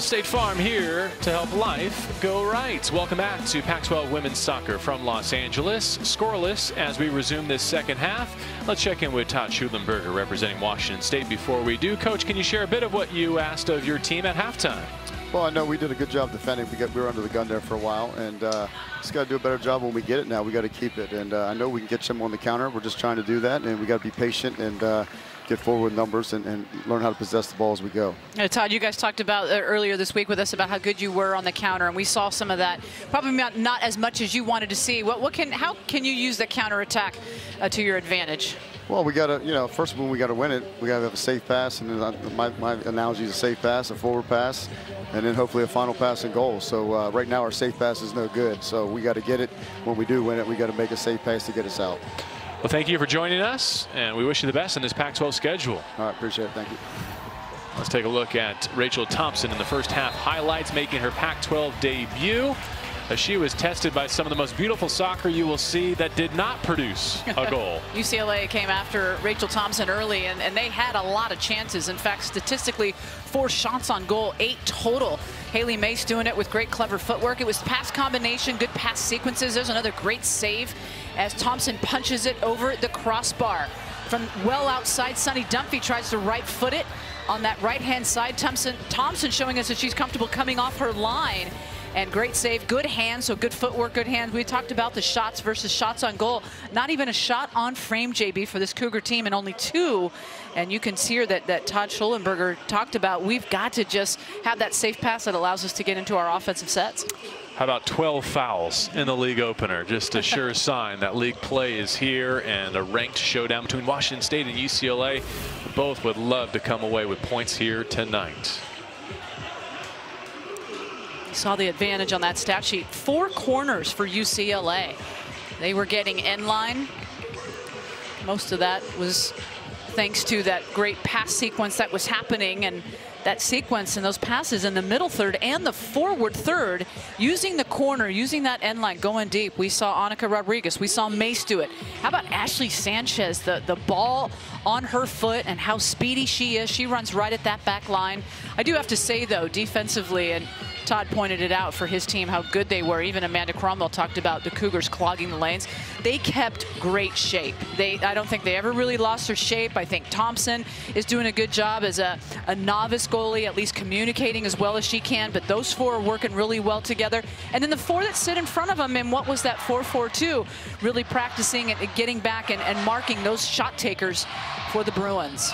State Farm here to help life go right. Welcome back to Pac-12 Women's Soccer from Los Angeles. Scoreless as we resume this second half. Let's check in with Todd Schulenberger representing Washington State. Before we do, Coach, can you share a bit of what you asked of your team at halftime? Well, I know we did a good job defending. We were under the gun there for a while, and just got to do a better job when we get it now. We got to keep it, and I know we can get some on the counter. We're just trying to do that, and we got to be patient and get forward with numbers and learn how to possess the ball as we go. Todd, you guys talked about earlier this week with us about how good you were on the counter, and we saw some of that. Probably not as much as you wanted to see. How can you use the counter attack to your advantage? Well, we got to, first of all, we got to win it. We got to have a safe pass, and then my analogy is a safe pass, a forward pass, and then hopefully a final pass and goal. So right now our safe pass is no good. So we got to get it. When we do win it, we got to make a safe pass to get us out. Well, thank you for joining us, and we wish you the best in this Pac-12 schedule. All right, appreciate it. Thank you. Let's take a look at Rachel Thompson in the first half highlights, making her Pac-12 debut. As she was tested by some of the most beautiful soccer you will see that did not produce a goal. UCLA came after Rachel Thompson early, and they had a lot of chances. In fact, statistically, 4 shots on goal, 8 total. Haley Mace doing it with great, clever footwork. It was pass combination, good pass sequences. There's another great save as Thompson punches it over the crossbar. From well outside, Sunny Dunphy tries to right foot it on that right-hand side. Thompson showing us that she's comfortable coming off her line. And great save, good hands, so good footwork, good hands. We talked about the shots versus shots on goal. Not even a shot on frame, JB, for this Cougar team, and only 2. And you can see here that Todd Schulenberger talked about, we've got to just have that safe pass that allows us to get into our offensive sets. How about 12 fouls in the league opener? Just a sure sign that league play is here, and a ranked showdown between Washington State and UCLA. Both would love to come away with points here tonight. Saw the advantage on that stat sheet. 4 corners for UCLA. They were getting end line. Most of that was thanks to that great pass sequence that was happening, and that sequence and those passes in the middle third and the forward third, using the corner, using that end line, going deep. We saw Annika Rodriguez. We saw Mace do it. How about Ashley Sanchez? The ball on her foot and how speedy she is. She runs right at that back line. I do have to say, though, defensively, and Todd pointed it out for his team, how good they were. Even Amanda Cromwell talked about the Cougars clogging the lanes. They kept great shape. I don't think they ever really lost their shape. I think Thompson is doing a good job as a novice goalie, at least communicating as well as she can. But those 4 are working really well together. And then the 4 that sit in front of them, and what was that 4-4-2? Really practicing and getting back and marking those shot takers for the Bruins.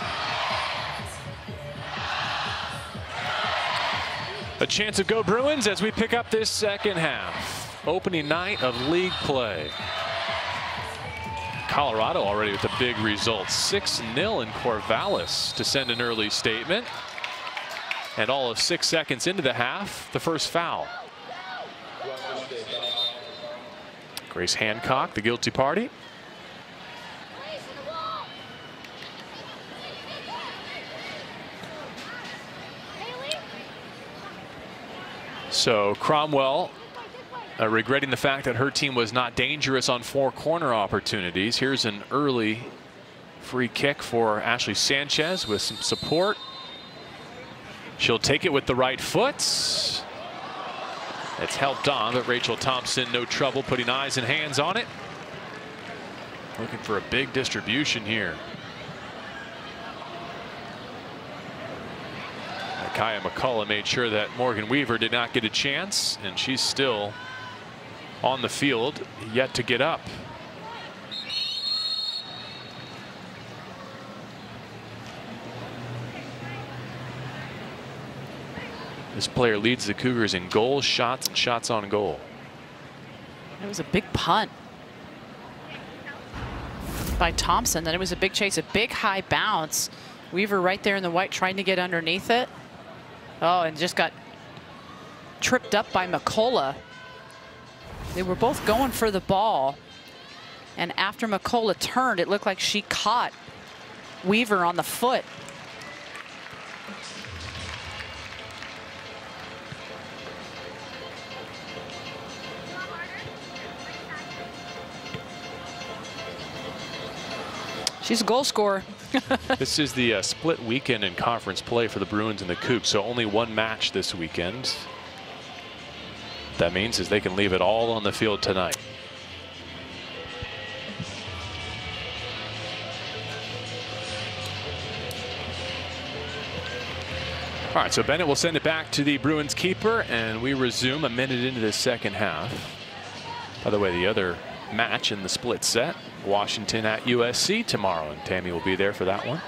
A chance of Go Bruins as we pick up this second half. Opening night of league play. Colorado already with a big result. 6-0 in Corvallis to send an early statement. And all of 6 seconds into the half, the first foul. Grace Hancock, the guilty party. So Cromwell regretting the fact that her team was not dangerous on 4 corner opportunities. Here's an early free kick for Ashley Sanchez with some support. She'll take it with the right foot. It's helped on, but Rachel Thompson, no trouble putting eyes and hands on it. Looking for a big distribution here. Kaya McCullough made sure that Morgan Weaver did not get a chance, and she's still on the field, yet to get up. This player leads the Cougars in goals, shots, and shots on goal. It was a big punt by Thompson. Then it was a big chase, a big high bounce. Weaver right there in the white trying to get underneath it. Oh, and just got tripped up by McCullough. They were both going for the ball. And after McCullough turned, it looked like she caught Weaver on the foot. She's a goal scorer. This is the split weekend in conference play for the Bruins and the Cougs, so only one match this weekend. That means is they can leave it all on the field tonight. All right, so Bennett will send it back to the Bruins keeper, and we resume a minute into the second half. By the way, the other match in the split set, Washington at USC tomorrow, and Tammy will be there for that one.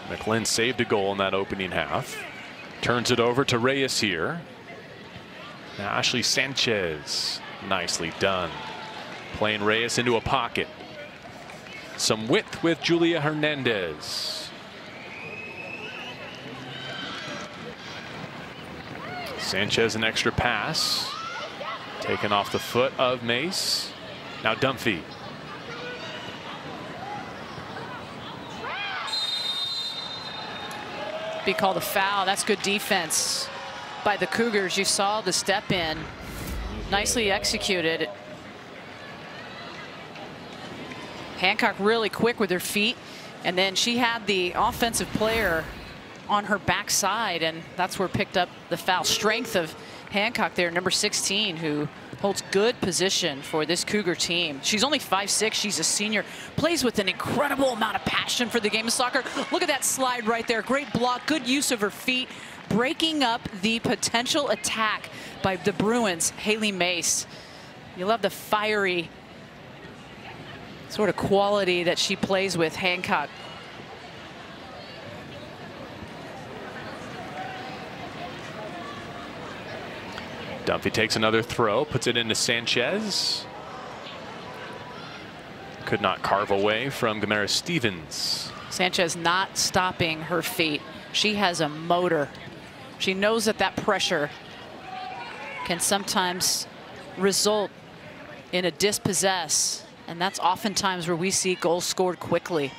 McLean saved a goal in that opening half. Turns it over to Reyes here. Now Ashley Sanchez, nicely done. Playing Reyes into a pocket. Some width with Julia Hernandez. Sanchez an extra pass. Taken off the foot of Mace. Now Dunphy. Be called a foul. That's good defense by the Cougars. You saw the step in. Nicely executed. Hancock really quick with her feet, and then she had the offensive player on her backside, and that's where picked up the foul. Strength of Hancock there, number 16, who holds good position for this Cougar team. She's only 5'6". She's a senior. Plays with an incredible amount of passion for the game of soccer. Look at that slide right there. Great block. Good use of her feet. Breaking up the potential attack by the Bruins. Haley Mace. You love the fiery sort of quality that she plays with, Hancock. Dunphy takes another throw, puts it into Sanchez. Could not carve away from Gamera Stevens. Sanchez not stopping her feet. She has a motor. She knows that that pressure can sometimes result in a dispossess, and that's oftentimes where we see goals scored quickly.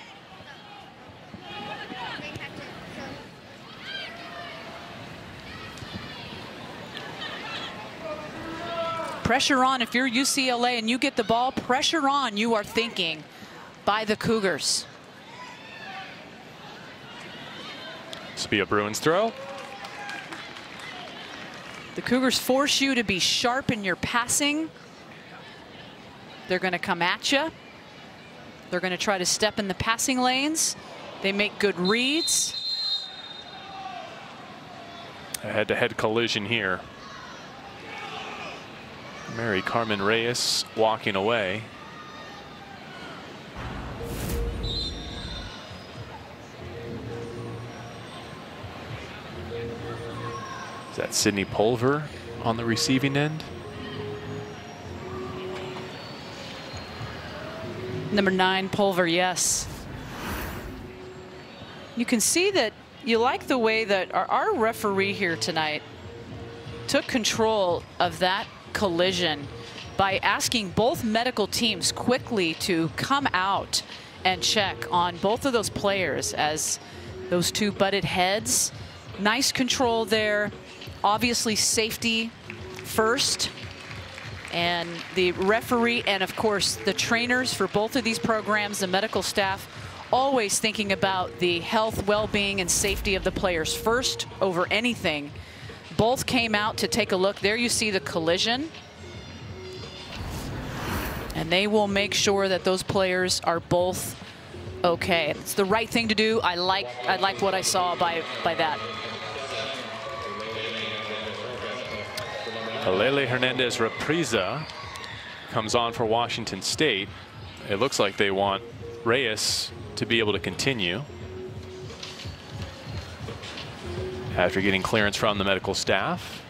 Pressure on. If you're UCLA and you get the ball, pressure on, you are thinking, by the Cougars. This will be a Bruins throw. The Cougars force you to be sharp in your passing. They're going to come at you. They're going to try to step in the passing lanes. They make good reads. A head-to-head collision here. Mary Carmen Reyes walking away. Is that Sydney Pulver on the receiving end? Number 9, Pulver, yes. You can see that you like the way that our referee here tonight took control of that collision by asking both medical teams quickly to come out and check on both of those players as those two butted heads. Nice control there. Obviously safety first. And the referee and of course the trainers for both of these programs, the medical staff, always thinking about the health, well-being, and safety of the players first over anything. Both came out to take a look. There you see the collision. And they will make sure that those players are both okay. It's the right thing to do. I like what I saw by that. Alele Hernandez Represa comes on for Washington State. It looks like they want Reyes to be able to continue after getting clearance from the medical staff.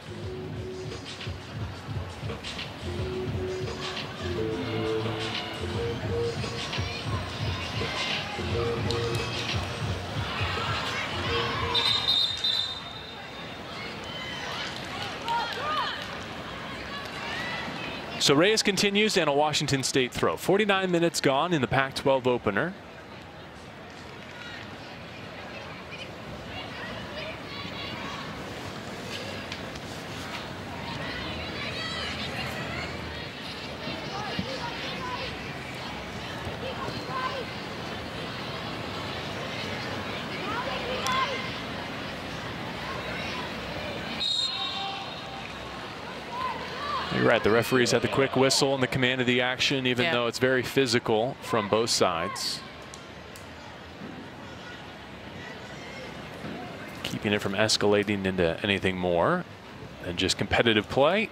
So Reyes continues and a Washington State throw. 49 minutes gone in the Pac-12 opener. You're right. The referees had the quick whistle and the command of the action, even though it's very physical from both sides. Keeping it from escalating into anything more than just competitive play.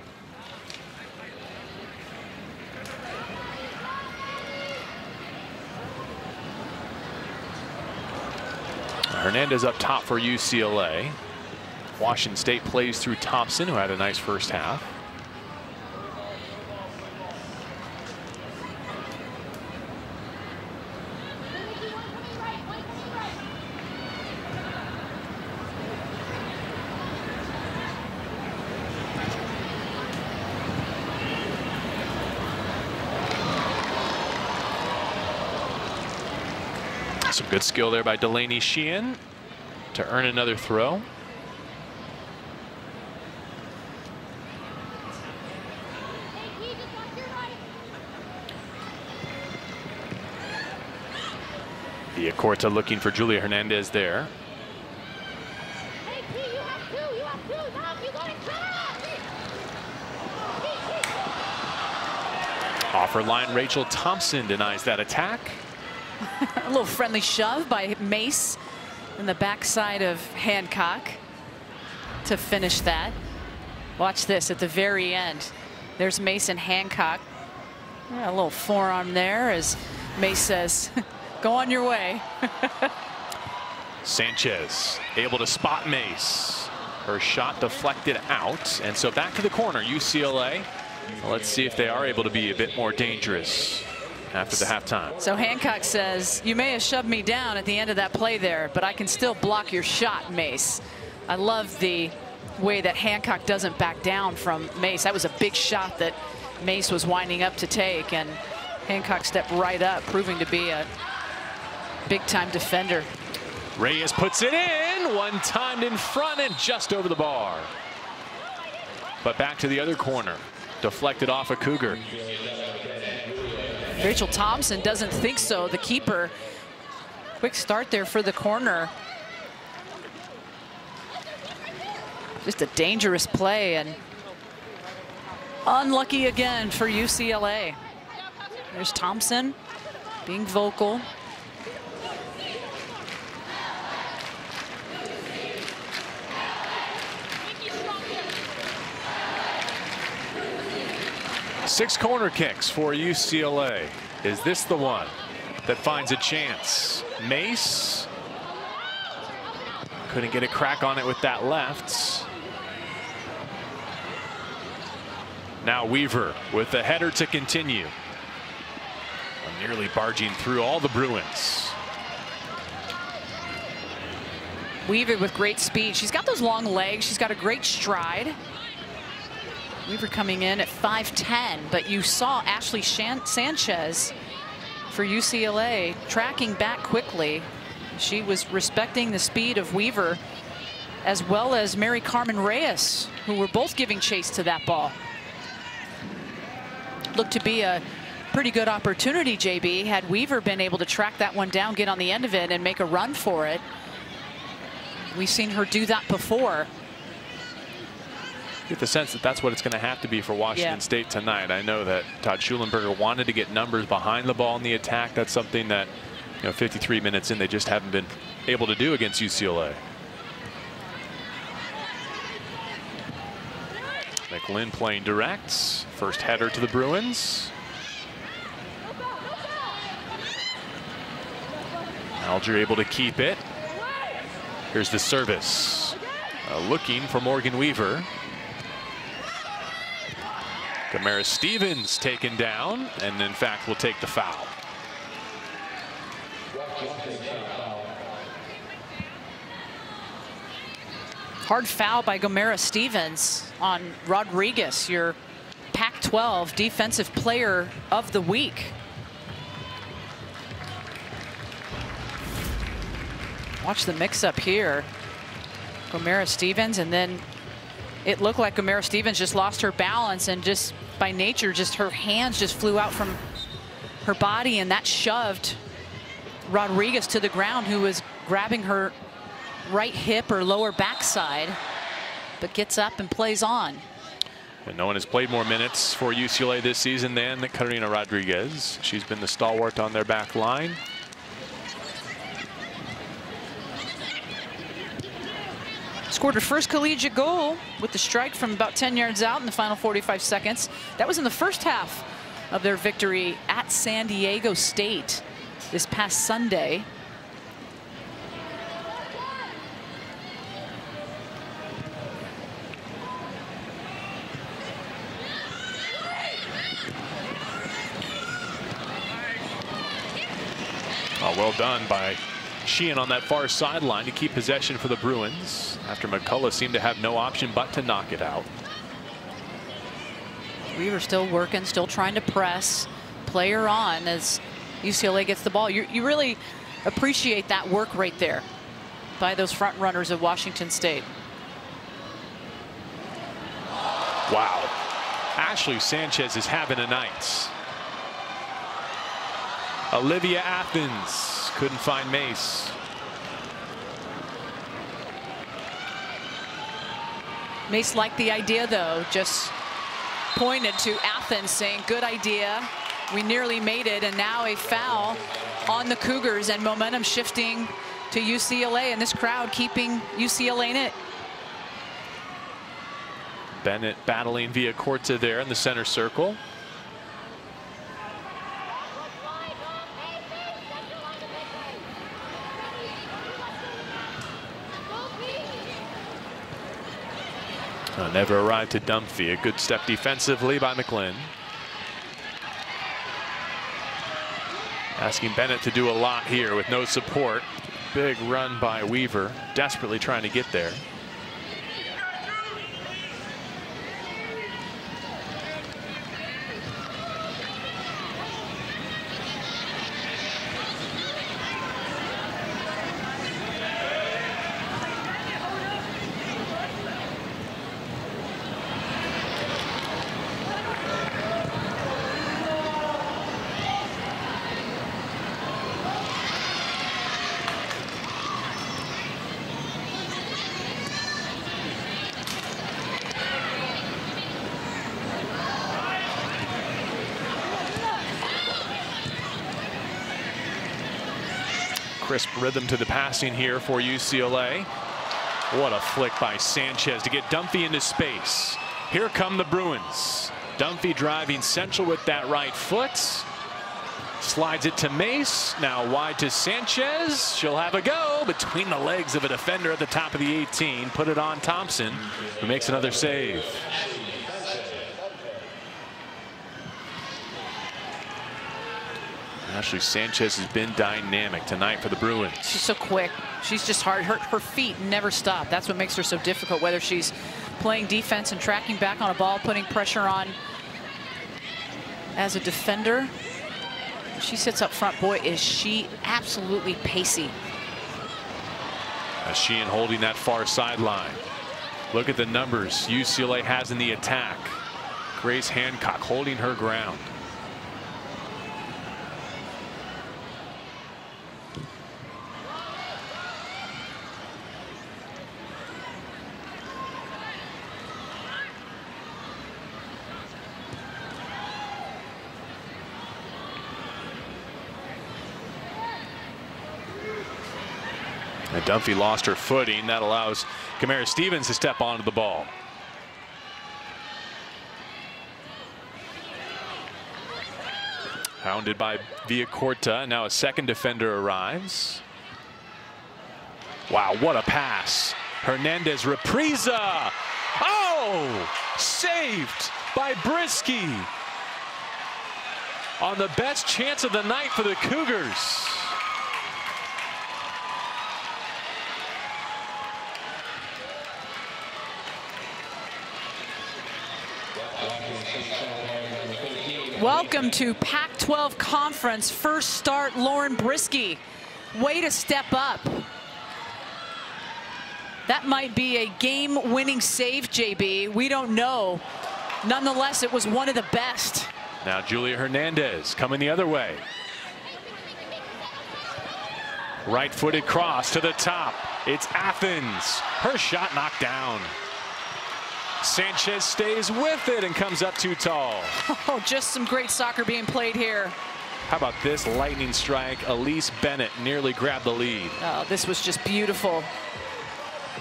Hernandez up top for UCLA. Washington State plays through Thompson, who had a nice first half. Some good skill there by Delaney Sheehan to earn another throw. Villacorta looking for Julia Hernandez there. Offer line, Rachel Thompson denies that attack. A little friendly shove by Mace in the backside of Hancock to finish that. Watch this at the very end. There's Mace and Hancock. A little forearm there as Mace says, go on your way. Sanchez able to spot Mace. Her shot deflected out. And so back to the corner, UCLA. Let's see if they are able to be a bit more dangerous after the halftime. So Hancock says, you may have shoved me down at the end of that play there, but I can still block your shot, Mace. I love the way that Hancock doesn't back down from Mace. That was a big shot that Mace was winding up to take, and Hancock stepped right up, proving to be a big-time defender. Reyes puts it in, one timed in front and just over the bar. But back to the other corner, deflected off a Cougar. Rachel Thompson doesn't think so. The keeper, quick start there for the corner. Just a dangerous play and unlucky again for UCLA. There's Thompson being vocal. Six corner kicks for UCLA. Is this the one that finds a chance? Mace couldn't get a crack on it with that left. Now Weaver with the header to continue. Nearly barging through all the Bruins. Weaver with great speed. She's got those long legs. She's got a great stride. Weaver coming in at 5'10", but you saw Ashley Sanchez for UCLA tracking back quickly. She was respecting the speed of Weaver, as well as Mary Carmen Reyes, who were both giving chase to that ball. Looked to be a pretty good opportunity, JB, had Weaver been able to track that one down, get on the end of it, and make a run for it. We've seen her do that before. Get the sense that that's what it's going to have to be for Washington State tonight. I know that Todd Schulenberger wanted to get numbers behind the ball in the attack. That's something that, 53 minutes in, they just haven't been able to do against UCLA. McLean playing direct. First header to the Bruins. Alger able to keep it. Here's the service. Looking for Morgan Weaver. Gamera Stevens taken down, and in fact will take the foul. Hard foul by Gamera Stevens on Rodriguez, your Pac-12 Defensive Player of the Week. Watch the mix-up here. Gamera Stevens, and then it looked like Gamera Stevens just lost her balance, and just by nature, just her hands just flew out from her body, and that shoved Rodriguez to the ground, who was grabbing her right hip or lower backside, but gets up and plays on. And no one has played more minutes for UCLA this season than Karina Rodriguez. She's been the stalwart on their back line. Scored her first collegiate goal with the strike from about 10 yards out in the final 45 seconds. That was in the first half of their victory at San Diego State this past Sunday. Oh, well done by Sheehan on that far sideline to keep possession for the Bruins after McCullough seemed to have no option but to knock it out. Weaver still working, still trying to press, play her on as UCLA gets the ball. You really appreciate that work right there by those front runners of Washington State. Wow. Ashley Sanchez is having a night. Olivia Athens couldn't find Mace. Mace liked the idea, though, just pointed to Athens saying, good idea. We nearly made it, and now a foul on the Cougars and momentum shifting to UCLA, and this crowd keeping UCLA in it. Bennett battling via Corta there in the center circle. Never arrived to Dunphy. A good step defensively by McLean. Asking Bennett to do a lot here with no support. Big run by Weaver, desperately trying to get there. Crisp rhythm to the passing here for UCLA. What a flick by Sanchez to get Dunphy into space. Here come the Bruins. Dunphy driving central with that right foot. Slides it to Mace. Now wide to Sanchez. She'll have a go between the legs of a defender at the top of the 18. Put it on Thompson, who makes another save. Ashley Sanchez has been dynamic tonight for the Bruins. She's so quick. She's just hard. Her feet never stop. That's what makes her so difficult, whether she's playing defense and tracking back on a ball, putting pressure on as a defender. She sits up front. Boy, is she absolutely pacey. As Sheehan holding that far sideline. Look at the numbers UCLA has in the attack. Grace Hancock holding her ground. And Dunphy lost her footing. That allows Kamara Stevens to step onto the ball. Hounded by Villacorta. Now a second defender arrives. Wow, what a pass. Hernandez reprisa. Oh, saved by Brisky. On the best chance of the night for the Cougars. Welcome to Pac-12 Conference. First start, Lauren Brisky. Way to step up. That might be a game-winning save, JB. We don't know. Nonetheless, it was one of the best. Now Julia Hernandez coming the other way. Right-footed cross to the top. It's Athens. Her shot knocked down. Sanchez stays with it and comes up too tall. Oh, just some great soccer being played here. How about this lightning strike? Elise Bennett nearly grabbed the lead. Oh, this was just beautiful.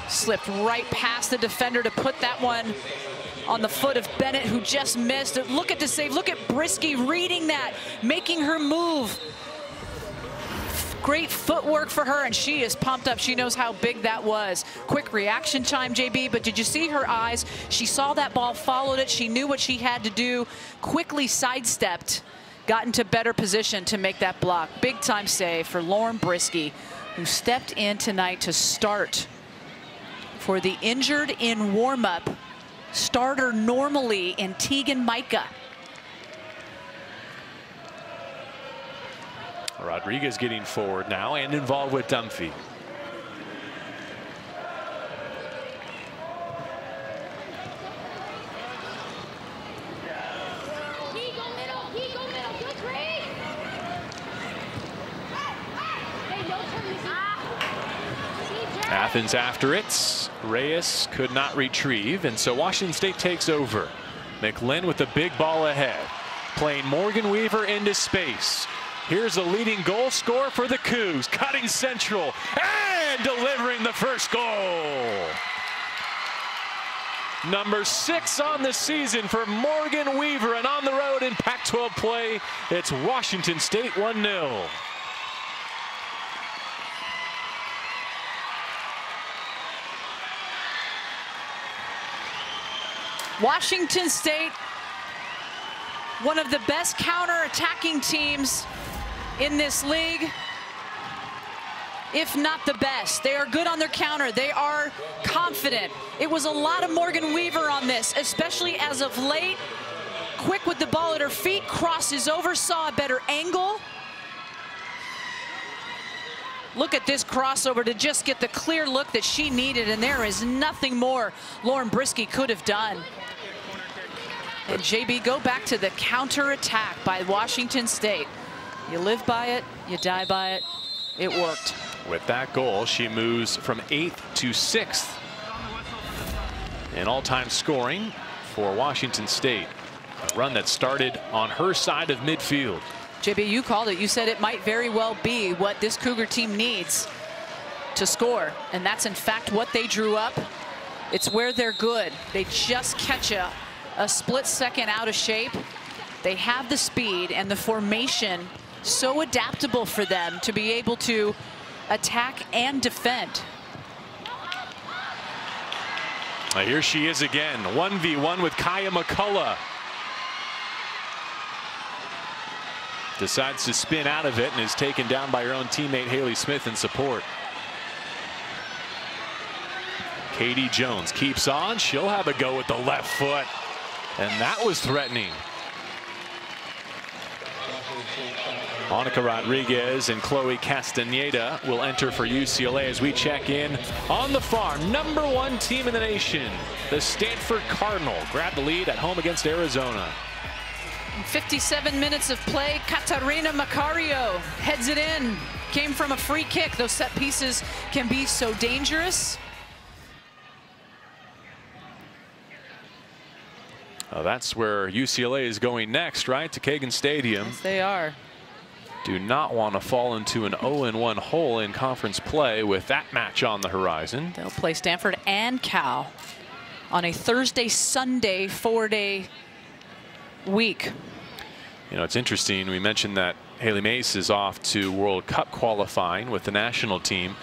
Slipped right past the defender to put that one on the foot of Bennett, who just missed. Look at the save. Look at Brisky reading that, making her move. Great footwork for her, and she is pumped up. She knows how big that was. Quick reaction time, JB, but did you see her eyes? She saw that ball, followed it. She knew what she had to do, quickly sidestepped, got into better position to make that block. Big time save for Lauren Brisky, who stepped in tonight to start for the injured in warm-up starter normally in Tegan Micah. Rodriguez getting forward now and involved with Dunphy. Athens after it. Reyes could not retrieve, and so Washington State takes over. McLinn with the big ball ahead, playing Morgan Weaver into space. Here's the leading goal scorer for the Cougs, cutting central and delivering the first goal. Number 6 on the season for Morgan Weaver, and on the road in Pac-12 play, it's Washington State 1-0. Washington State, one of the best counter-attacking teams in this league, if not the best. They are good on their counter. They are confident. It was a lot of Morgan Weaver on this, especially as of late. Quick with the ball at her feet, crosses over, saw a better angle. Look at this crossover to just get the clear look that she needed, and there is nothing more Lauren Brisky could have done. And JB, go back to the counter-attack by Washington State. You live by it, you die by it. It worked. With that goal, she moves from 8th to 6th in all-time scoring for Washington State. A run that started on her side of midfield. JB, you called it. You said it might very well be what this Cougar team needs to score. And that's, in fact, what they drew up. It's where they're good. They just catch a split second out of shape. They have the speed and the formation so adaptable for them to be able to attack and defend. Here she is again, 1v1 with Kaya McCullough. Decides to spin out of it and is taken down by her own teammate Haley Smith in support. Katie Jones keeps on. She'll have a go with the left foot, and that was threatening. Monica Rodriguez and Chloe Castaneda will enter for UCLA as we check in on the farm. #1 team in the nation, the Stanford Cardinal, grabbed the lead at home against Arizona. 57 minutes of play. Katarina Macario heads it in. Came from a free kick. Those set pieces can be so dangerous. Oh, that's where UCLA is going next, right? To Kagan Stadium. Yes, they are. Do not want to fall into an 0-1 hole in conference play with that match on the horizon. They'll play Stanford and Cal on a Thursday-Sunday 4-day week. You know, it's interesting. We mentioned that Haley Mace is off to World Cup qualifying with the national team.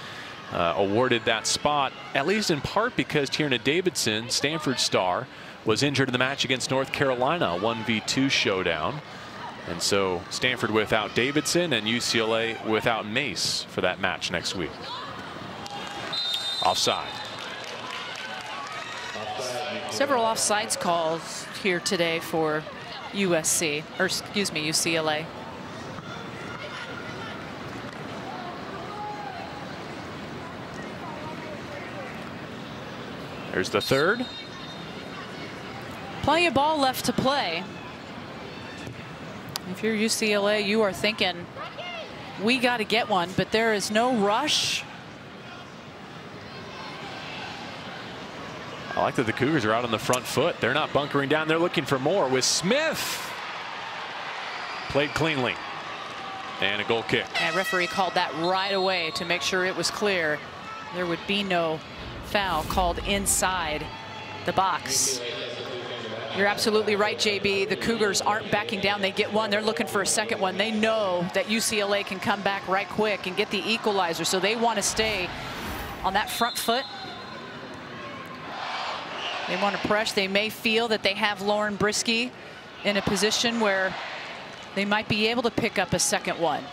Awarded that spot, at least in part because Tierna Davidson, Stanford star, was injured in the match against North Carolina, a 1v2 showdown. And so Stanford without Davidson and UCLA without Mace for that match next week. Offside. Several offsides calls here today for USC, or excuse me, UCLA. There's the third. Plenty of ball left to play. If you're UCLA, you are thinking, we got to get one, but there is no rush. I like that the Cougars are out on the front foot. They're not bunkering down. They're looking for more with Smith. Played cleanly. And a goal kick. And referee called that right away to make sure it was clear. There would be no foul called inside the box. You're absolutely right, JB. The Cougars aren't backing down. They get one. They're looking for a second one. They know that UCLA can come back right quick and get the equalizer, so they want to stay on that front foot. They want to press. They may feel that they have Lauren Brisky in a position where they might be able to pick up a second one.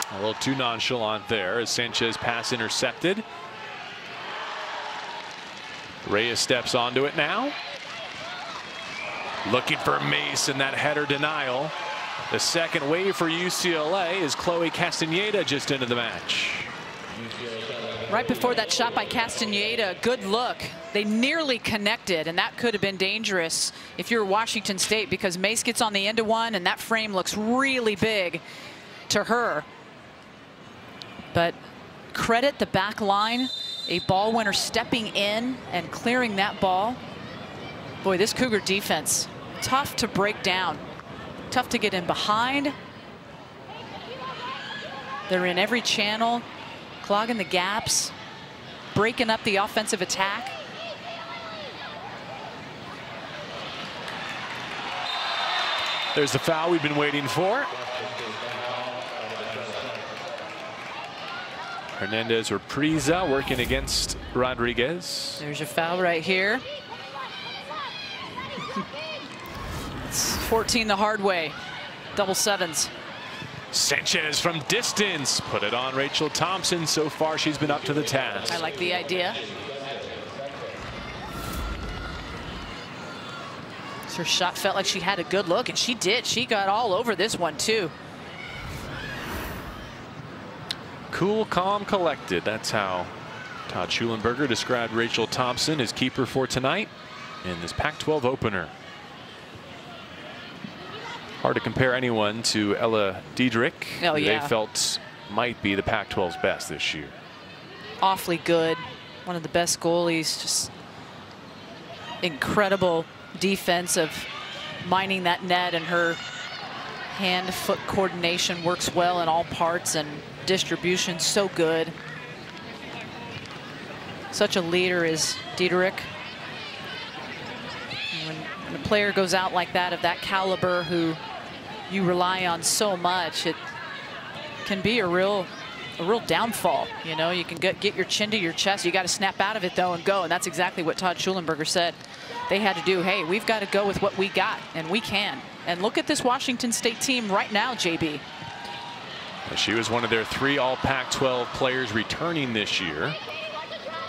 A little too nonchalant there as Sanchez pass intercepted. Reyes steps onto it now. Looking for Mace in that header denial. The second wave for UCLA is Chloe Castaneda just into the match. Right before that shot by Castaneda, good look. They nearly connected, and that could have been dangerous if you're Washington State, because Mace gets on the end of one, and that frame looks really big to her. But credit the back line, a ball winner stepping in and clearing that ball. Boy, this Cougar defense, tough to break down, tough to get in behind. They're in every channel, clogging the gaps, breaking up the offensive attack. There's the foul we've been waiting for. Hernandez or Preza working against Rodriguez. There's your foul right here. It's 14 the hard way. Double sevens. Sanchez from distance. Put it on Rachel Thompson. So far, she's been up to the task. I like the idea. Her shot felt like she had a good look, and she did. She got all over this one, too. Cool, calm, collected. That's how Todd Schulenberger described Rachel Thompson, his keeper for tonight in this Pac-12 opener. Hard to compare anyone to Ella Diedrich, oh, who yeah. they felt might be the Pac-12's best this year. Awfully good. One of the best goalies. Just incredible defense of mining that net, and her hand-foot coordination works well in all parts, and distribution so good. Such a leader is Diedrich. When a player goes out like that, of that caliber, who you rely on so much, it can be a real downfall. You know, you can get your chin to your chest. You got to snap out of it though and go, and that's exactly what Todd Schulenberger said they had to do. Hey, we've got to go with what we got, and we can. And look at this Washington State team right now, JB. She was one of their 3 All-Pac-12 players returning this year,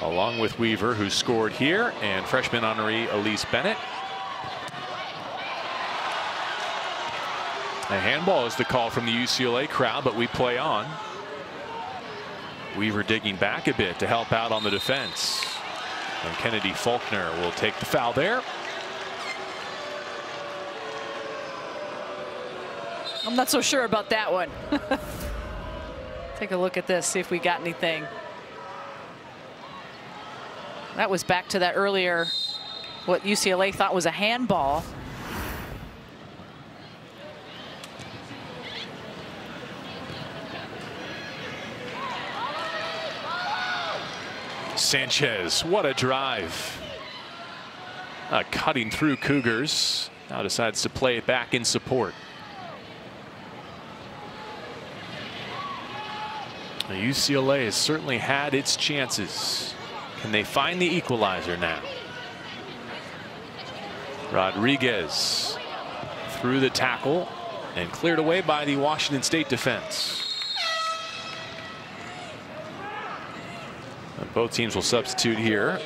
along with Weaver, who scored here, and freshman honoree Elise Bennett. A handball is the call from the UCLA crowd, but we play on. Weaver digging back a bit to help out on the defense. And Kennedy Faulkner will take the foul there. I'm not so sure about that one. Take a look at this, see if we got anything. That was back to that earlier, what UCLA thought was a handball. Sanchez, what a drive. Cutting through Cougars. Now decides to play it back in support. UCLA has certainly had its chances. Can they find the equalizer now? Rodriguez through the tackle and cleared away by the Washington State defense. Both teams will substitute here.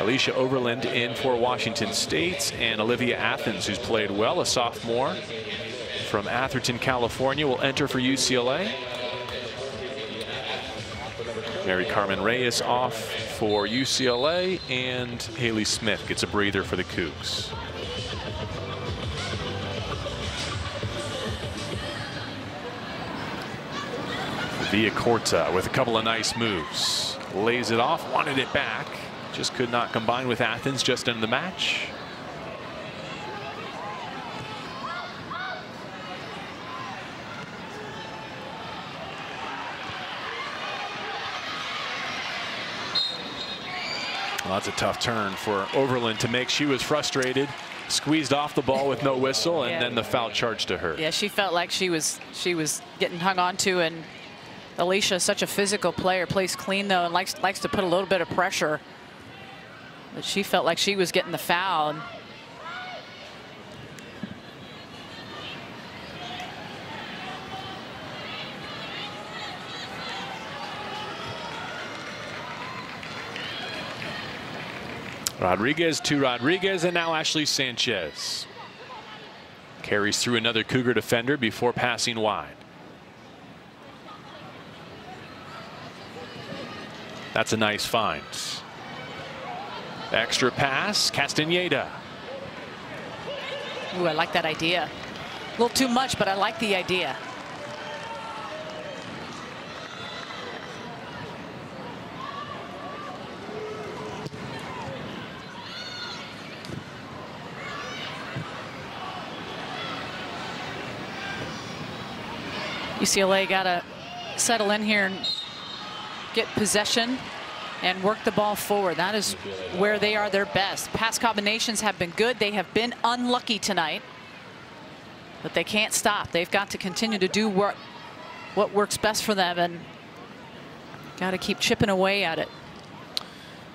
Alicia Overland in for Washington State, and Olivia Athens, who's played well, a sophomore from Atherton, California, will enter for UCLA. Mary Carmen Reyes off for UCLA, and Haley Smith gets a breather for the Cougs. Villacorta with a couple of nice moves. Lays it off, wanted it back. Just could not combine with Athens just in the match. Well, that's a tough turn for Overland to make. She was frustrated, squeezed off the ball with no whistle, and then the foul charge to her. Yeah, she felt like she was getting hung on to, and Alicia is such a physical player, plays clean though, and likes to put a little bit of pressure. But she felt like she was getting the foul. Rodriguez to Rodriguez, and now Ashley Sanchez carries through another Cougar defender before passing wide. That's a nice find. Extra pass, Castaneda. Ooh, I like that idea. A little too much, but I like the idea. UCLA got to settle in here and get possession and work the ball forward. That is where they are their best. Pass combinations have been good. They have been unlucky tonight, but they can't stop. They've got to continue to do what works best for them, and got to keep chipping away at it.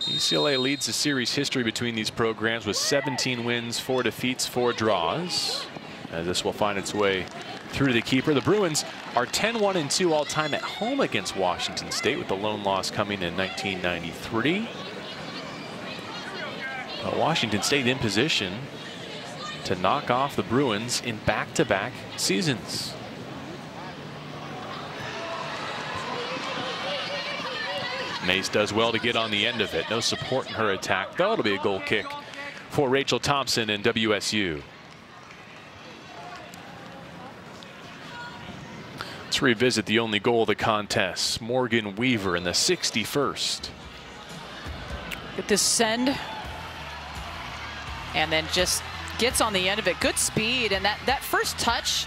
UCLA leads the series history between these programs with 17 wins, 4 defeats, 4 draws. As this will find its way through to the keeper. The Bruins are 10-1-2 all time at home against Washington State, with the lone loss coming in 1993. Washington State in position to knock off the Bruins in back-to-back seasons. Mace does well to get on the end of it. No support in her attack, though. It'll be a goal kick for Rachel Thompson and WSU. Let's revisit the only goal of the contest. Morgan Weaver in the 61st. Get this send, and then just gets on the end of it. Good speed, and that first touch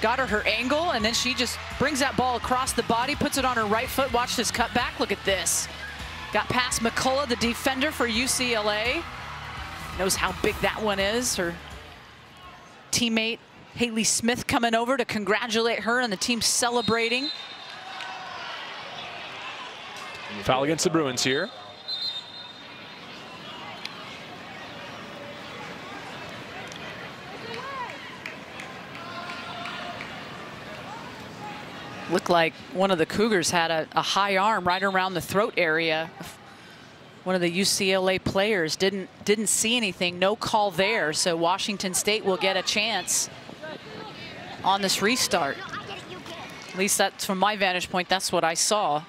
got her angle, and then she just brings that ball across the body, puts it on her right foot. Watch this cut back. Look at this. Got past McCullough, the defender for UCLA. Knows how big that one is. Her teammate Haley Smith coming over to congratulate her, and the team celebrating. Foul against the Bruins here. Looked like one of the Cougars had a high arm right around the throat area. One of the UCLA players didn't see anything. No call there, so Washington State will get a chance on this restart. At least that's from my vantage point, that's what I saw.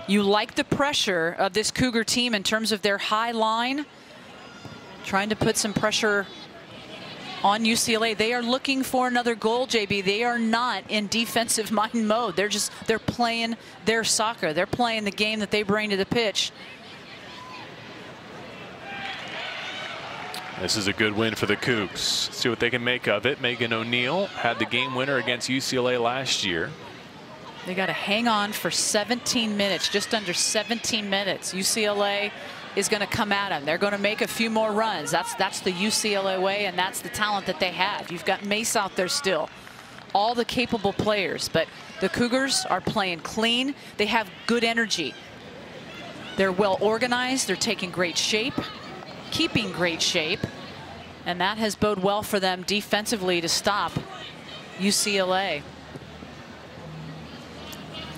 You like the pressure of this Cougar team in terms of their high line, trying to put some pressure on UCLA. They are looking for another goal, JB. They are not in defensive mind mode. They're playing their soccer. They're playing the game that they bring to the pitch. This is a good win for the Cougs. See what they can make of it. Megan O'Neill had the game winner against UCLA last year. They got to hang on for 17 minutes, just under 17 minutes. UCLA is going to come at them. They're going to make a few more runs. That's the UCLA way, and that's the talent that they have. You've got Mace out there still. All the capable players, but the Cougars are playing clean. They have good energy. They're well organized. They're taking great shape, keeping great shape, and that has bode well for them defensively to stop UCLA.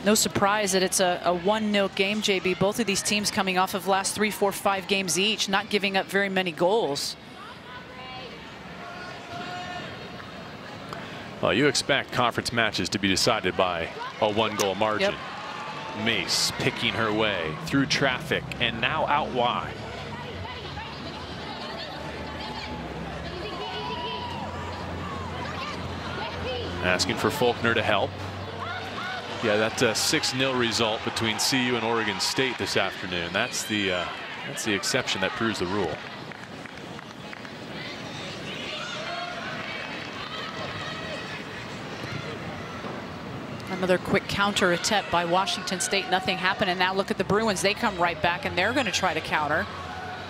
No surprise that it's a 1-0 game, JB. Both of these teams coming off of last 3, 4, 5 games each, not giving up very many goals. Well, you expect conference matches to be decided by a 1-goal margin. Yep. Mace picking her way through traffic and now out wide. Asking for Faulkner to help. Yeah, that's a 6-0 result between CU and Oregon State this afternoon. That's the exception that proves the rule. Another quick counter attempt by Washington State. Nothing happened. And now look at the Bruins. They come right back and they're going to try to counter.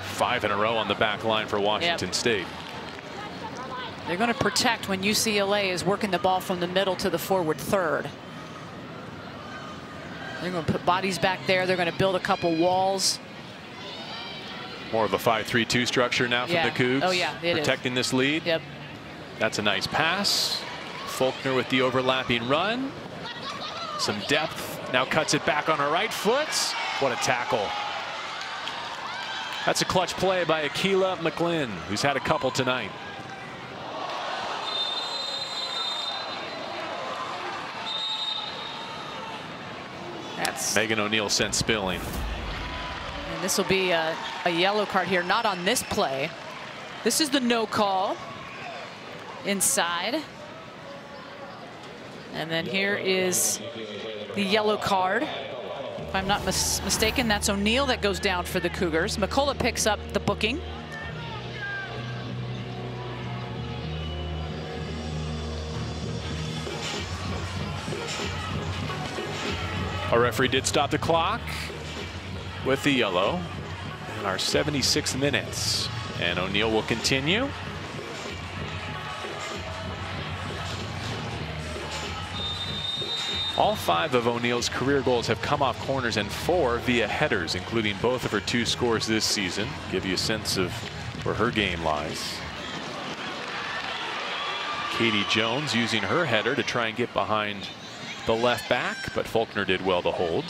5 in a row on the back line for Washington State. They're going to protect when UCLA is working the ball from the middle to the forward third. They're going to put bodies back there. They're going to build a couple walls. More of a 5-3-2 structure now from the Cougs. Oh, yeah, it protecting this lead. Yep. That's a nice pass. Faulkner with the overlapping run. Some depth. Now cuts it back on her right foot. What a tackle. That's a clutch play by Akila McLean, who's had a couple tonight. That's Megan O'Neill sent spilling. And this will be a yellow card here, not on this play. This is the no call inside. And then here is the yellow card. If I'm not mistaken, that's O'Neill that goes down for the Cougars. McCullough picks up the booking. Our referee did stop the clock with the yellow in our 76th minutes. And O'Neill will continue. All 5 of O'Neill's career goals have come off corners and 4 via headers, including both of her 2 scores this season. Give you a sense of where her game lies. Katie Jones using her header to try and get behind the left back, but Faulkner did well to hold.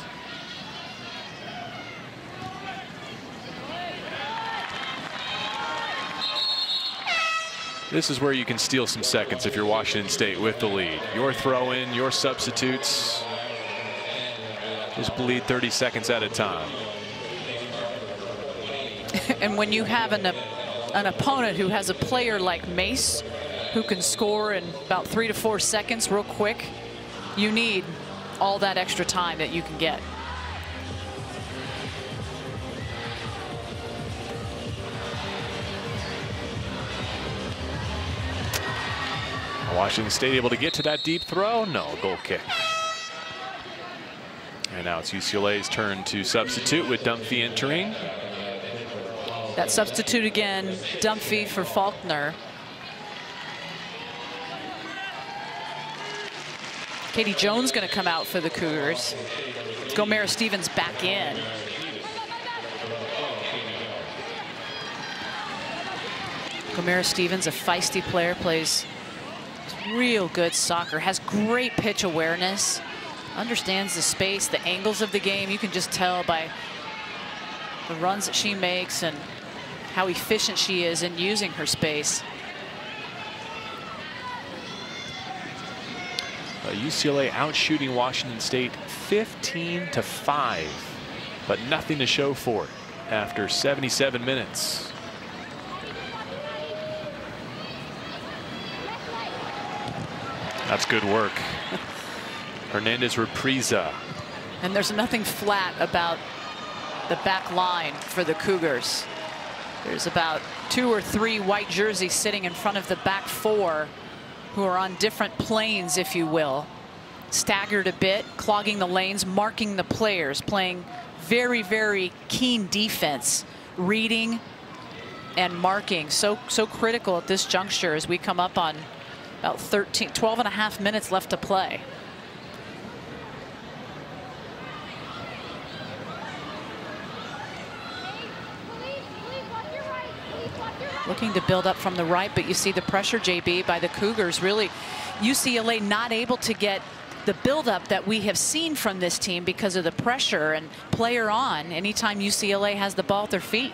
This is where you can steal some seconds if you're Washington State with the lead. Your throw in, your substitutes. Just bleed 30 seconds at a time. And when you have an opponent who has a player like Mace, who can score in about 3 to 4 seconds real quick, you need all that extra time that you can get. Washington State able to get to that deep throw? No, goal kick. And now it's UCLA's turn to substitute with Dunphy entering. That substitute again, Dunphy for Faulkner. Katie Jones going to come out for the Cougars. Gomera Stevens back in. Gomera Stevens, a feisty player, plays real good soccer, has great pitch awareness, understands the space, the angles of the game. You can just tell by the runs that she makes and how efficient she is in using her space. UCLA out shooting Washington State 15-5, but nothing to show for it after 77 minutes. That's good work. Hernandez Represa. And there's nothing flat about the back line for the Cougars. There's about 2 or 3 white jerseys sitting in front of the back 4 who are on different planes, if you will. Staggered a bit, clogging the lanes, marking the players, playing very, very keen defense, reading and marking. So critical at this juncture as we come up on about 12 and a half minutes left to play. Looking to build up from the right, but you see the pressure, JB, by the Cougars. Really, UCLA not able to get the buildup that we have seen from this team because of the pressure and player on anytime UCLA has the ball at their feet.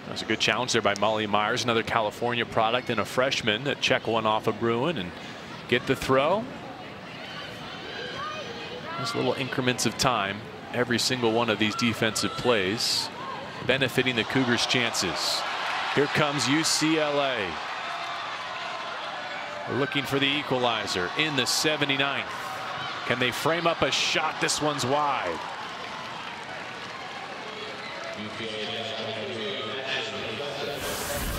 That's a good challenge there by Molly Myers, another California product and a freshman, that check one off of Bruin and get the throw. Just little increments of time, every single one of these defensive plays benefiting the Cougars' chances. Here comes UCLA. Looking for the equalizer in the 79th. Can they frame up a shot? This one's wide.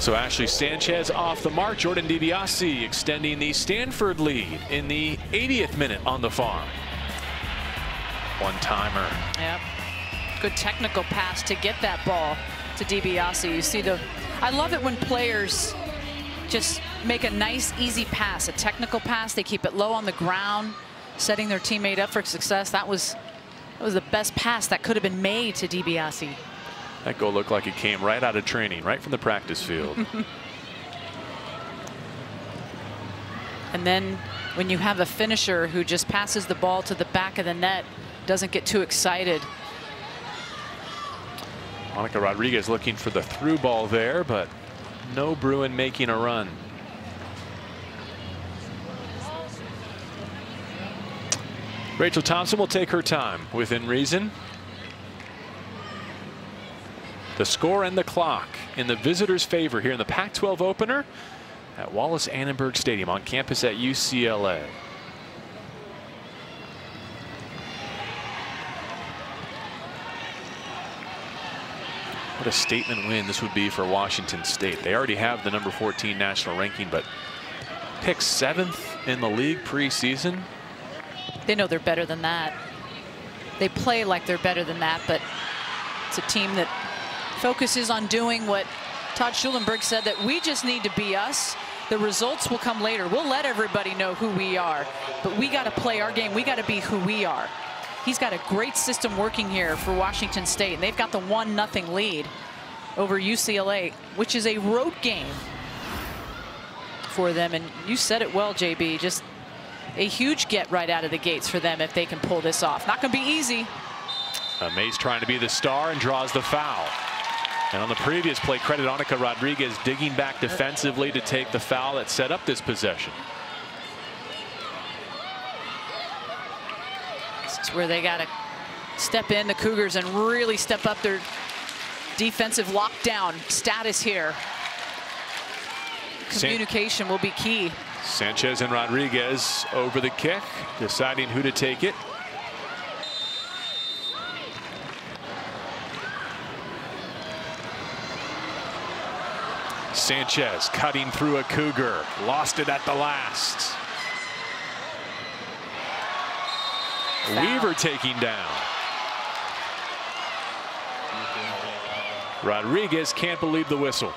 So Ashley Sanchez off the mark. Jordan DiBiase extending the Stanford lead in the 80th minute on the farm. One-timer. Yep. Good technical pass to get that ball to DiBiase. You see I love it when players just make a nice, easy pass, a technical pass. They keep it low on the ground, setting their teammate up for success. That was the best pass that could have been made to DiBiase. That goal looked like it came right out of training, right from the practice field. And then when you have a finisher who just passes the ball to the back of the net, doesn't get too excited. Monica Rodriguez looking for the through ball there, but no Bruin making a run. Rachel Thompson will take her time within reason. The score and the clock in the visitors' favor here in the Pac-12 opener at Wallace-Annenberg Stadium on campus at UCLA. What a statement win this would be for Washington State. They already have the number 14 national ranking, but picked 7th in the league preseason. They know they're better than that. They play like they're better than that, but it's a team that focuses on doing what Todd Schulenberg said, that we just need to be us. The results will come later. We'll let everybody know who we are, but we got to play our game. We got to be who we are. He's got a great system working here for Washington State, and they've got the 1-0 lead over UCLA, which is a road game for them. And you said it well, JB, just a huge get right out of the gates for them if they can pull this off. Not going to be easy. Mays trying to be the star and draws the foul. And on the previous play, credit Annika Rodriguez digging back defensively to take the foul that set up this possession. This is where they got to step in, the Cougars, and really step up their defensive lockdown status here. Communication will be key. Sanchez and Rodriguez over the kick, deciding who to take it. Sanchez cutting through a Cougar, lost it at the last. Foul. Weaver taking down. Rodriguez can't believe the whistle.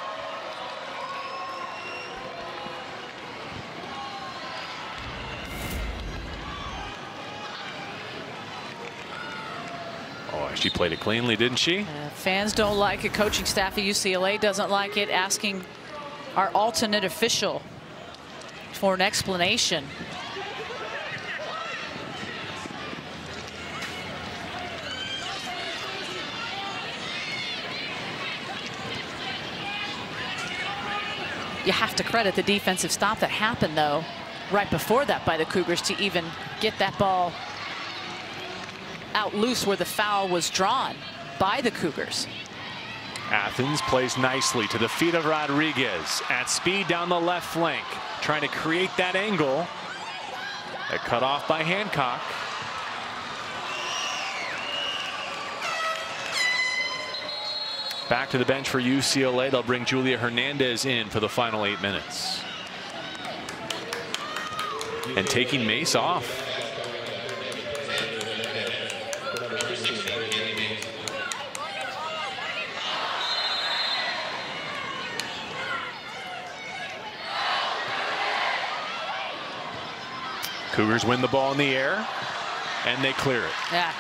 Oh, she played it cleanly, didn't she? Fans don't like it. Coaching staff at UCLA doesn't like it. Asking our alternate official for an explanation. You have to credit the defensive stop that happened, though, right before that by the Cougars to even get that ball out loose where the foul was drawn by the Cougars. Athens plays nicely to the feet of Rodriguez at speed down the left flank, trying to create that angle. That cut off by Hancock. Back to the bench for UCLA. They'll bring Julia Hernandez in for the final 8 minutes. And taking Mace off. Cougars win the ball in the air, and they clear it. Yeah,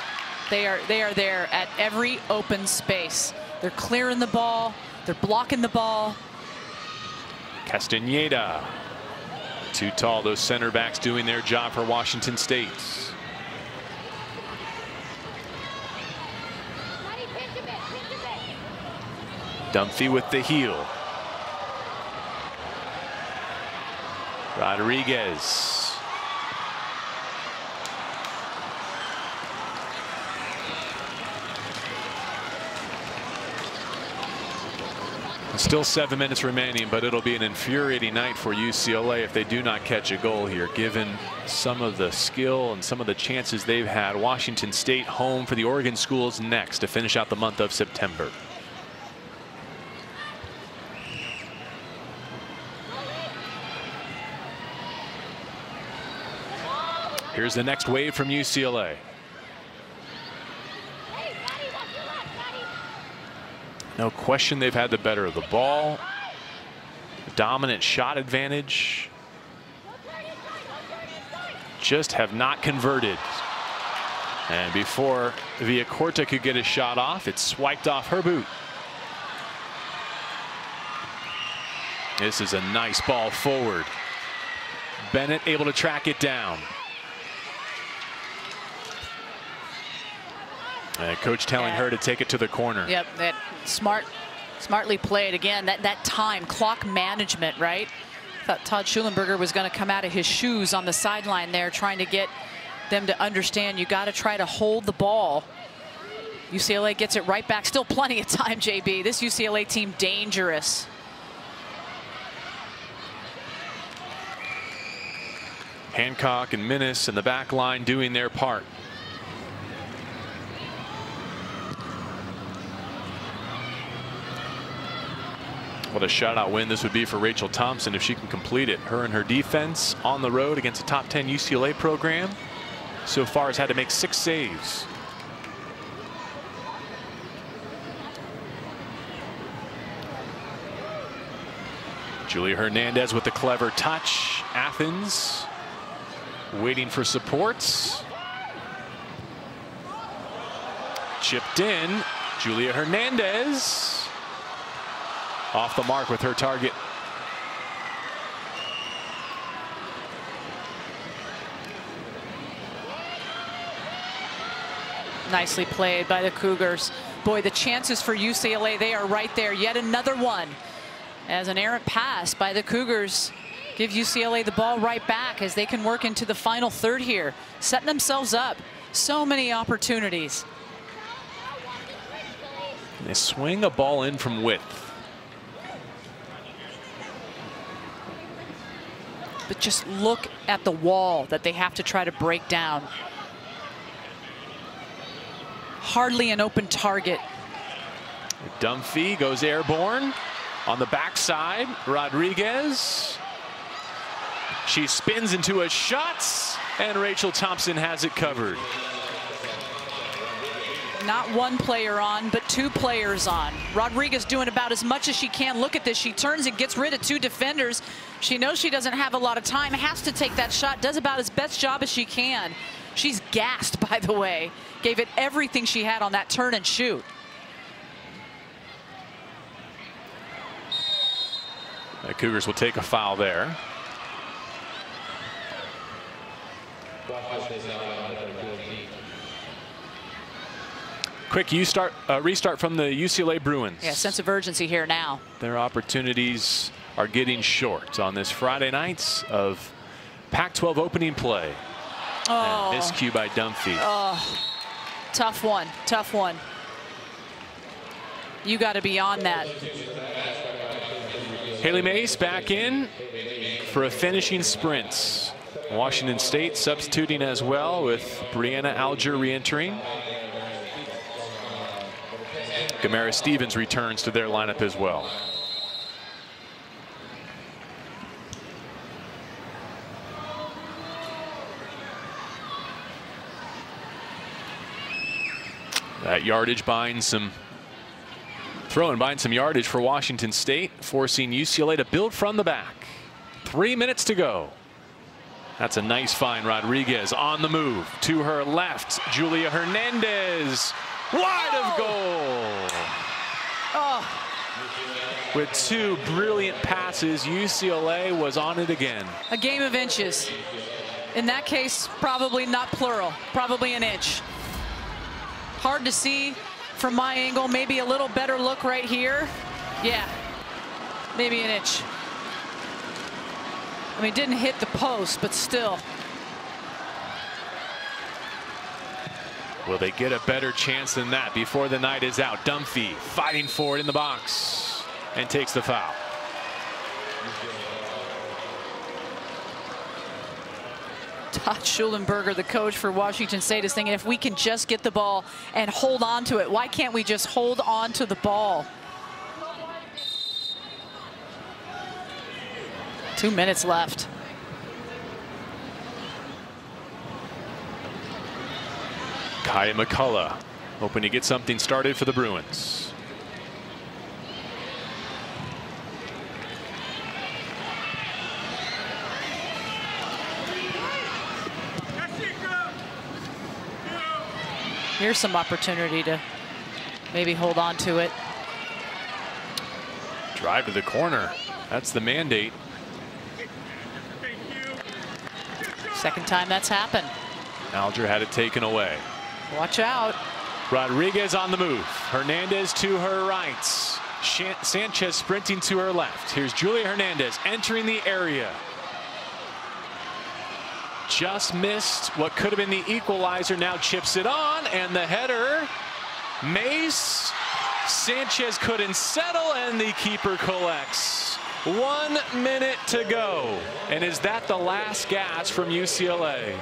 they are there at every open space. They're clearing the ball. They're blocking the ball. Castaneda. Too tall, those center backs doing their job for Washington State. Dunphy with the heel. Rodriguez. Still 7 minutes remaining, but it'll be an infuriating night for UCLA if they do not catch a goal here, given some of the skill and some of the chances they've had. Washington State home for the Oregon schools next to finish out the month of September. Here's the next wave from UCLA. No question they've had the better of the ball. Dominant shot advantage. Just have not converted. And before Villacorta could get a shot off, it's swiped off her boot. This is a nice ball forward. Bennett able to track it down. And coach telling her to take it to the corner. Yep, that smartly played again. That time, clock management, right? Thought Todd Schulenberger was going to come out of his shoes on the sideline there, trying to get them to understand you got to try to hold the ball. UCLA gets it right back. Still plenty of time, JB. This UCLA team dangerous. Hancock and Minnis in the back line doing their part. What a shutout win this would be for Rachel Thompson if she can complete it. Her and her defense on the road against a top 10 UCLA program so far has had to make 6 saves. Julia Hernandez with the clever touch. Athens waiting for supports. Chipped in. Julia Hernandez off the mark with her target. Nicely played by the Cougars. Boy, the chances for UCLA, they are right there. Yet another one. As an errant pass by the Cougars give UCLA the ball right back as they can work into the final third here, setting themselves up. So many opportunities. They swing a ball in from width. But just look at the wall that they have to try to break down. Hardly an open target. Dunphy goes airborne on the backside. Rodriguez. She spins into a shot, and Rachel Thompson has it covered. Not one player on, but 2 players on. Rodriguez doing about as much as she can. Look at this. She turns and gets rid of 2 defenders. She knows she doesn't have a lot of time, has to take that shot, does about as best job as she can. She's gassed, by the way. Gave it everything she had on that turn and shoot. The Cougars will take a foul there. Quick restart from the UCLA Bruins. Yeah, sense of urgency here now. Their opportunities are getting short on this Friday night of Pac-12 opening play. Oh. And miscue by Dunphy. Oh, tough one, tough one. You got to be on that. Haley Mace back in for a finishing sprint. Washington State substituting as well with Brianna Alger re-entering. Gamera Stevens returns to their lineup as well. That yardage binds some yardage for Washington State, forcing UCLA to build from the back. 3 minutes to go. That's a nice find. Rodriguez on the move to her left. Julia Hernandez wide of goal. Oh. With 2 brilliant passes, UCLA was on it again. A game of inches. In that case, probably not plural, probably an inch. Hard to see from my angle, maybe a little better look right here. Yeah, maybe an inch. I mean, didn't hit the post, but still. Will they get a better chance than that before the night is out? Dunphy fighting for it in the box and takes the foul. Todd Schulenberger, the coach for Washington State, is thinking if we can just get the ball and hold on to it, why can't we just hold on to the ball? 2 minutes left. Kaya McCullough hoping to get something started for the Bruins. Here's some opportunity to maybe hold on to it. Drive to the corner. That's the mandate. Second time that's happened. Alger had it taken away. Watch out. Rodriguez on the move. Hernandez to her right. Sanchez sprinting to her left. Here's Julia Hernandez entering the area. Just missed what could have been the equalizer. Now chips it on, and the header. Mace. Sanchez couldn't settle, and the keeper collects. 1 minute to go. And is that the last gasp from UCLA?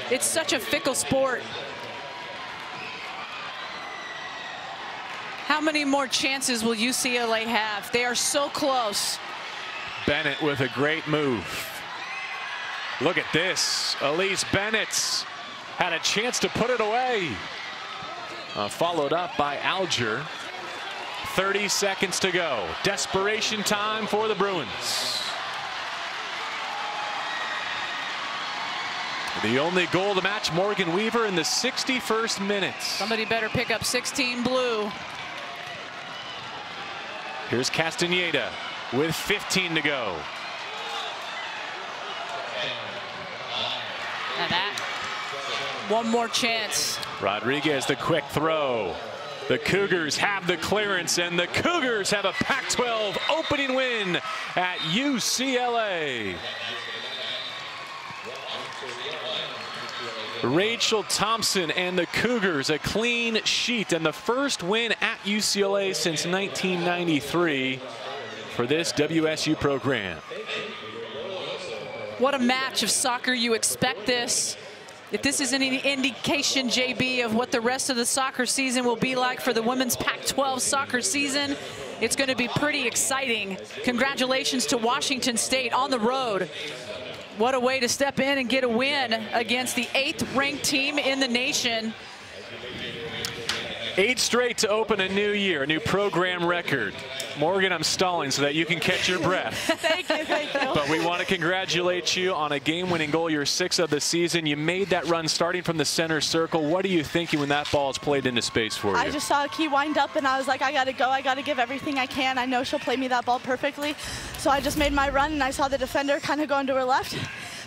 It's such a fickle sport. How many more chances will UCLA have? They are so close. Bennett with a great move. Look at this. Elise Bennett had a chance to put it away. Followed up by Alger. 30 seconds to go. Desperation time for the Bruins. The only goal of the match, Morgan Weaver in the 61st minute. Somebody better pick up 16 blue. Here's Castaneda with 15 to go. And that, one more chance. Rodriguez, the quick throw. The Cougars have the clearance, and the Cougars have a Pac-12 opening win at UCLA. Rachel Thompson and the Cougars, a clean sheet, and the first win at UCLA since 1993 for this WSU program. What a match of soccer. You expect this. If this is any indication, JB, of what the rest of the soccer season will be like for the women's Pac-12 soccer season, it's going to be pretty exciting. Congratulations to Washington State on the road. What a way to step in and get a win against the 8th ranked team in the nation. 8 straight to open a new year, a new program record. Morgan, I'm stalling so that you can catch your breath. Thank you, thank you. But we want to congratulate you on a game-winning goal, your 6th of the season. You made that run starting from the center circle. What are you thinking when that ball is played into space for you? I just saw Key wind up, and I was like, I got to go. I got to give everything I can. I know she'll play me that ball perfectly. So I just made my run, and I saw the defender kind of going to her left.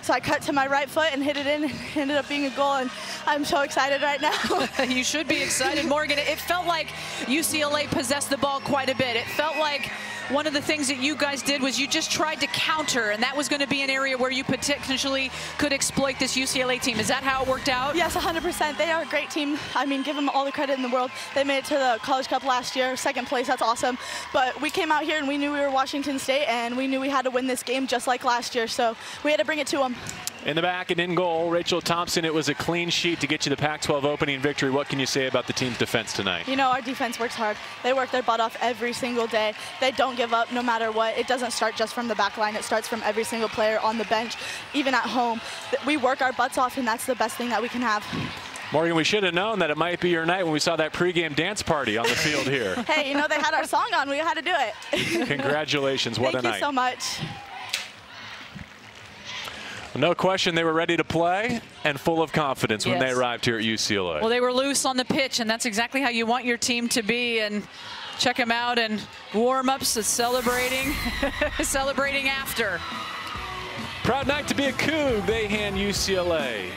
So I cut to my right foot and hit it in. It ended up being a goal, and I'm so excited right now. You should be excited, Morgan. It felt like UCLA possessed the ball quite a bit. It felt like one of the things that you guys did was you just tried to counter, and that was going to be an area where you potentially could exploit this UCLA team. Is that how it worked out? Yes, 100%. They are a great team. I mean, give them all the credit in the world. They made it to the College Cup last year, 2nd place. That's awesome. But we came out here, and we knew we were Washington State, and we knew we had to win this game just like last year. So we had to bring it to them. In the back and in goal, Rachel Thompson. It was a clean sheet to get you the Pac-12 opening victory. What can you say about the team's defense tonight? You know, our defense works hard. They work their butt off every single day. They don't give up no matter what. It doesn't start just from the back line. It starts from every single player on the bench, even at home. We work our butts off, and that's the best thing that we can have. Morgan, we should have known that it might be your night when we saw that pregame dance party on the field here. Hey, you know, they had our song on. We had to do it. Congratulations. What a night. Thank you so much. No question they were ready to play and full of confidence when they arrived here at UCLA. Well, they were loose on the pitch, and that's exactly how you want your team to be. And check them out and warm-ups, celebrating, celebrating after. Proud night to be a Coug. They hand UCLA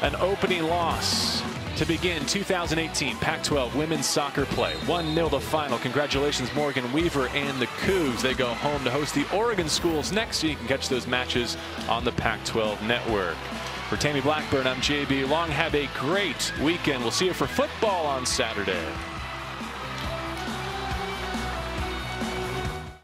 an opening loss to begin 2018 Pac-12 women's soccer play. 1-0 the final. Congratulations, Morgan Weaver and the Cougs. They go home to host the Oregon schools next, so you can catch those matches on the Pac-12 network. For Tammy Blackburn, I'm JB Long. Have a great weekend. We'll see you for football on Saturday.